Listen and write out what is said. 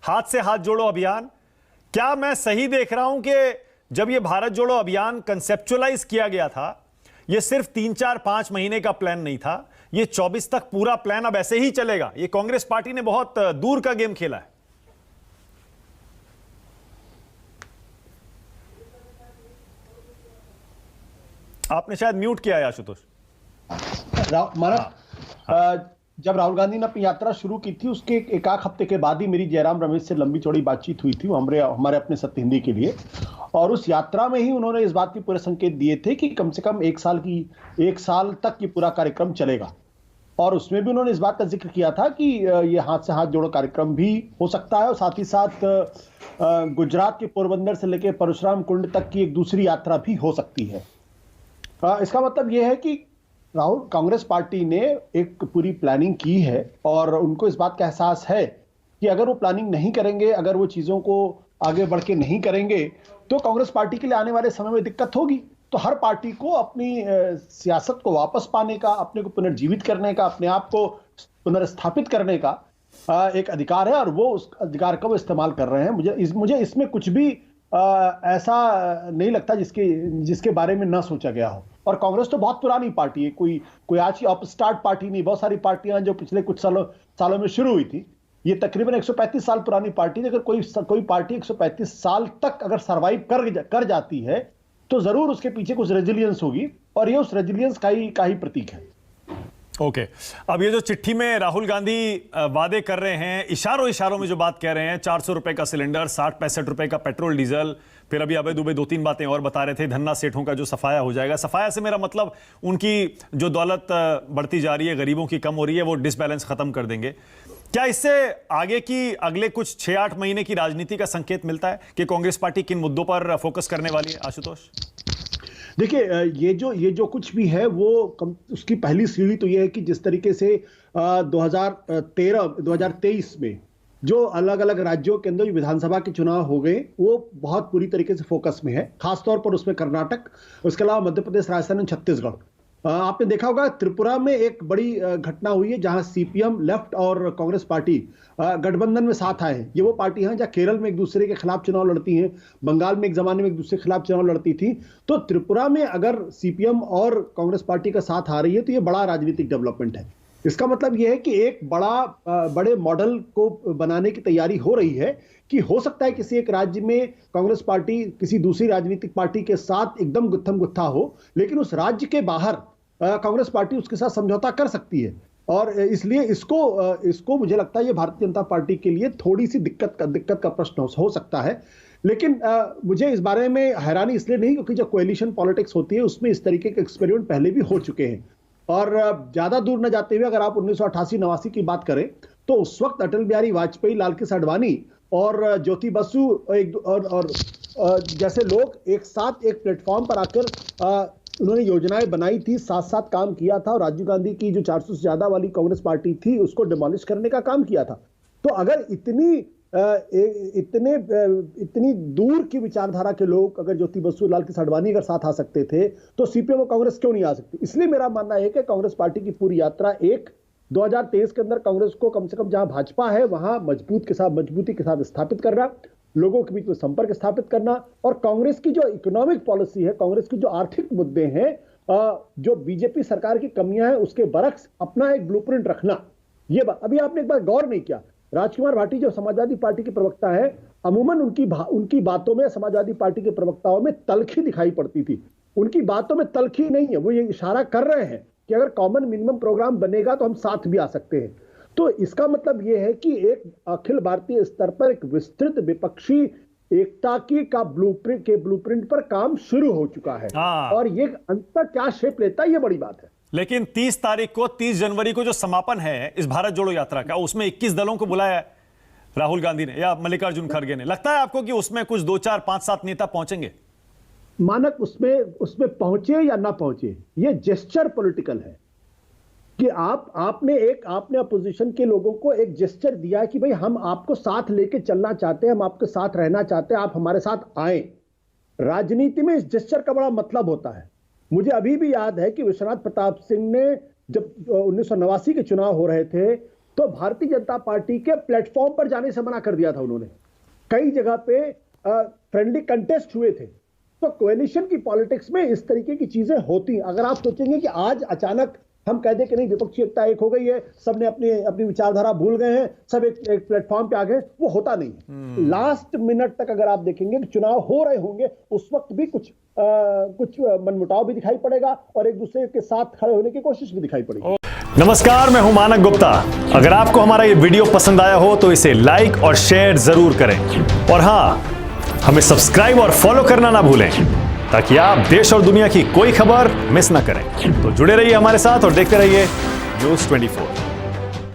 हाथ से हाथ जोड़ो अभियान, क्या मैं सही देख रहा हूं कि जब ये भारत जोड़ो अभियान कंसेप्चुअलाइज किया गया था, ये सिर्फ 3-4-5 महीने का प्लान नहीं था, ये 24 तक पूरा प्लान अब ऐसे ही चलेगा? ये कांग्रेस पार्टी ने बहुत दूर का गेम खेला है। आपने शायद म्यूट किया है आशुतोष। जब राहुल गांधी ने अपनी यात्रा शुरू की थी उसके एक आध हफ्ते के बाद ही मेरी जयराम रमेश से लंबी चौड़ी बातचीत हुई थी हमारे अपने सत्य हिंदी के लिए, और उस यात्रा में ही उन्होंने इस बात के पूरे संकेत दिए थे कि कम से कम एक साल तक ये पूरा कार्यक्रम चलेगा। और उसमें भी उन्होंने इस बात का जिक्र किया था कि ये हाथ से हाथ जोड़ो कार्यक्रम भी हो सकता है, और साथ ही साथ गुजरात के पोरबंदर से लेकर परशुराम कुंड तक की एक दूसरी यात्रा भी हो सकती है। इसका मतलब यह है कि कांग्रेस पार्टी ने एक पूरी प्लानिंग की है, और उनको इस बात का एहसास है कि अगर वो प्लानिंग नहीं करेंगे, अगर वो चीज़ों को आगे बढ़ के नहीं करेंगे, तो कांग्रेस पार्टी के लिए आने वाले समय में दिक्कत होगी। तो हर पार्टी को अपनी सियासत को वापस पाने का, अपने को पुनर्जीवित करने का, अपने आप को पुनर्स्थापित करने का एक अधिकार है, और वो उस अधिकार का वो इस्तेमाल कर रहे हैं। मुझे इसमें कुछ भी ऐसा नहीं लगता जिसके बारे में ना सोचा गया हो। और कांग्रेस तो बहुत पुरानी पार्टी है, कोई आज की अपस्टार्ट पार्टी नहीं। बहुत सारी पार्टियां जो पिछले कुछ सालों में शुरू हुई थी, ये तकरीबन 135 साल पुरानी पार्टी है। अगर कोई पार्टी 135 साल तक अगर सरवाइव कर जाती है, तो जरूर उसके पीछे कुछ रेजिलियंस होगी, और ये उस रेजिलियंस का ही प्रतीक है। ओके, अब ये जो चिट्ठी में राहुल गांधी वादे कर रहे हैं, इशारों में जो बात कह रहे हैं, 400 रुपए का सिलेंडर, 60-65 रुपए का पेट्रोल डीजल, फिर अभी अबे दुबे 2-3 बातें और बता रहे थे, धन्ना सेठों का जो सफाया हो जाएगा। सफाया से मेरा मतलब उनकी जो दौलत बढ़ती जा रही है, गरीबों की कम हो रही है, वो डिसबैलेंस खत्म कर देंगे। क्या इससे अगले कुछ 6-8 महीने की राजनीति का संकेत मिलता है कि कांग्रेस पार्टी किन मुद्दों पर फोकस करने वाली है? आशुतोष, देखिए, ये जो कुछ भी है वो उसकी पहली सीढ़ी तो ये है कि जिस तरीके से 2023 में जो अलग अलग राज्यों के अंदर विधानसभा के चुनाव हो गए, वो बहुत पूरी तरीके से फोकस में है, खासतौर पर उसमें कर्नाटक, उसके अलावा मध्य प्रदेश, राजस्थान और छत्तीसगढ़। आपने देखा होगा त्रिपुरा में एक बड़ी घटना हुई है जहां सीपीएम लेफ्ट और कांग्रेस पार्टी गठबंधन में साथ आए हैं। ये वो पार्टी हैं जहां केरल में एक दूसरे के खिलाफ चुनाव लड़ती हैं, बंगाल में एक जमाने में एक दूसरे के खिलाफ चुनाव लड़ती थी। तो त्रिपुरा में अगर सीपीएम और कांग्रेस पार्टी का साथ आ रही है तो ये बड़ा राजनीतिक डेवलपमेंट है। इसका मतलब यह है कि एक बड़े मॉडल को बनाने की तैयारी हो रही है कि हो सकता है किसी एक राज्य में कांग्रेस पार्टी किसी दूसरी राजनीतिक पार्टी के साथ एकदम गुत्थम गुत्था हो, लेकिन उस राज्य के बाहर कांग्रेस पार्टी उसके साथ समझौता कर सकती है। और इसलिए इसको मुझे लगता है ये भारतीय जनता पार्टी के लिए थोड़ी सी दिक्कत का प्रश्न हो सकता है। लेकिन मुझे इस बारे में हैरानी इसलिए नहीं, क्योंकि जो कोएलिशन पॉलिटिक्स होती है उसमें इस तरीके के एक्सपेरिमेंट पहले भी हो चुके हैं। और ज्यादा दूर न जाते हुए अगर आप 1988-89 की बात करें, तो उस वक्त अटल बिहारी वाजपेयी, लाल कृष्ण आडवाणी और ज्योति बसु और जैसे लोग एक साथ एक प्लेटफॉर्म पर आकर उन्होंने योजनाएं बनाई थी, साथ साथ काम किया था, और राजीव गांधी की जो 400 से ज्यादा वाली कांग्रेस पार्टी थी उसको डिमोलिश करने का काम किया था। तो अगर इतनी दूर की विचारधारा के लोग अगर ज्योति बसु, लाल कृष्ण आडवाणी अगर साथ आ सकते थे, तो सीपीएम और कांग्रेस क्यों नहीं आ सकती? इसलिए मेरा मानना है कि कांग्रेस पार्टी की पूरी यात्रा 2023 के अंदर कांग्रेस को कम से कम जहां भाजपा है वहां मजबूती के साथ स्थापित करना, लोगों के बीच में संपर्क स्थापित करना, और कांग्रेस की जो इकोनॉमिक पॉलिसी है, कांग्रेस की जो आर्थिक मुद्दे हैं, जो बीजेपी सरकार की कमियां हैं, उसके बरक्स अपना एक ब्लूप्रिंट रखना। ये अभी आपने एक बार गौर नहीं किया, राजकुमार भाटी जो समाजवादी पार्टी के प्रवक्ता है, अमूमन उनकी बातों में समाजवादी पार्टी के प्रवक्ताओं में तलखी दिखाई पड़ती थी। उनकी बातों में तलखी नहीं है, वो ये इशारा कर रहे हैं कि अगर कॉमन मिनिमम प्रोग्राम बनेगा तो हम साथ भी आ सकते हैं। तो इसका मतलब यह है कि एक अखिल भारतीय स्तर पर एक विस्तृत विपक्षी एकता की ब्लूप्रिंट पर काम शुरू हो चुका है। और ये अंत तक क्या शेप लेता है, ये बड़ी बात है। लेकिन 30 जनवरी को जो समापन है इस भारत जोड़ो यात्रा का, उसमें 21 दलों को बुलाया है राहुल गांधी ने या मल्लिकार्जुन खड़गे ने। लगता है आपको कि उसमें कुछ 2-4-5-7 नेता पहुंचेंगे? मानक उसमें पहुंचे या ना पहुंचे, ये जेस्चर पॉलिटिकल है कि आपने अपोजिशन के लोगों को एक जेस्चर दिया कि भाई हम आपको साथ लेके चलना चाहते हैं, हम आपके साथ रहना चाहते हैं, आप हमारे साथ आए। राजनीति में इस जेस्चर का बड़ा मतलब होता है। मुझे अभी भी याद है कि विश्वनाथ प्रताप सिंह ने जब 1989 के चुनाव हो रहे थे तो भारतीय जनता पार्टी के प्लेटफॉर्म पर जाने से मना कर दिया था उन्होंने। कई जगह पे फ्रेंडली कंटेस्ट हुए थे। तो कोएलिशन की पॉलिटिक्स में इस तरीके की चीजें होती हैं। अगर आप सोचेंगे कि आज अचानक हम कह दें कि नहीं विपक्षी एकता एक हो गई है, सबने अपनी अपनी विचारधारा भूल गए हैं, सब एक प्लेटफॉर्म पे आ गए, वो होता नहीं है। लास्ट मिनट तक अगर आप देखेंगे कि चुनाव हो रहे होंगे, उस वक्त भी कुछ मनमुटाव भी दिखाई पड़ेगा और एक दूसरे के साथ खड़े होने की कोशिश भी दिखाई पड़ेगी। नमस्कार, मैं हूं मानक गुप्ता। अगर आपको हमारा ये वीडियो पसंद आया हो तो इसे लाइक और शेयर जरूर करें, और हां, हमें सब्सक्राइब और फॉलो करना ना भूलें ताकि आप देश और दुनिया की कोई खबर मिस ना करें। तो जुड़े रहिए हमारे साथ और देखते रहिए न्यूज़ 24।